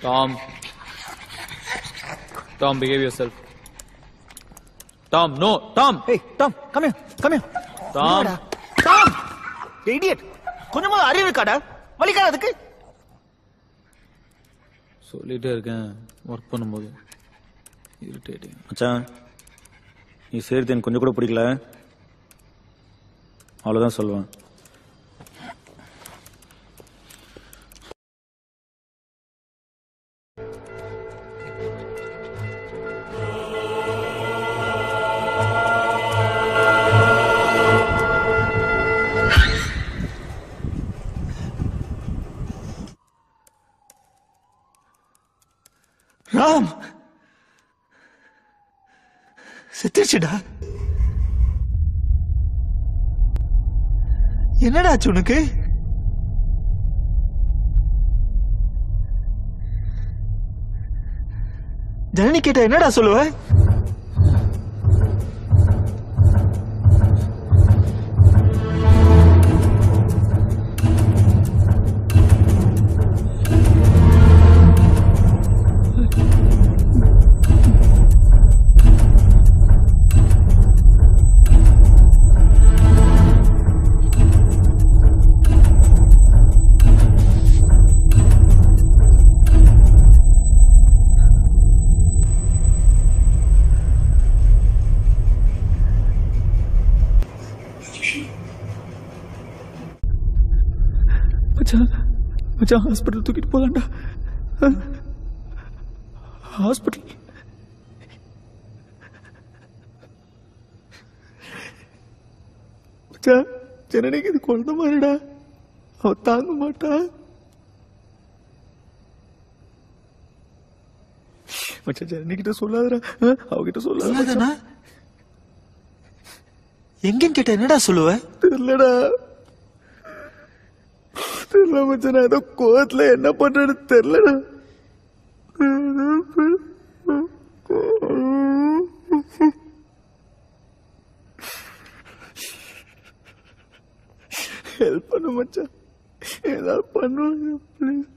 Tom. Tom, behave yourself. Tom, no. Tom. Hey, Tom, come here. Come here. Tom. Tom. Idiot. கொஞ்சமா அறிவு இருக்காடா? வலிக்காத அதுக்கு. சொல்லிட்டே இருக்கேன் ஒர்க் பண்ணும்போது இரிட்டேட்டிங். மச்சான், நீ செய்யறது எனக்கு கொஞ்சம் கூட பிடிக்கல. அவ்வளவுதான் சொல்லுவேன். ராம் செத்துடுச்சுடா. என்னடா ஆச்சு உனக்கு? ஜனனி கேட்ட என்னடா சொல்லுவ? மச்சான் ஹாஸ்பிட்டல் தூக்கிட்டு போலாம்டா. ஹாஸ்பிட்டல் மச்சான், ஜனனிக்கு இது குழந்தை மாதிரிடா. அவ தாங்க மாட்டா. மச்சான் ஜனனி கிட்ட சொல்லாதடா. அவகிட்ட சொல்லாதடா. எங்கன்னு கேட்ட என்னடா சொல்லுவ? தெரியலடா. தெரியல மச்சான், நான் ஏதோ கோவத்துல என்ன பண்றேன்னு தெரியலடா. ஹெல்ப் பண்ணு மச்சான், ஏதாவது பண்ணுவாங்க ப்ளீஸ்.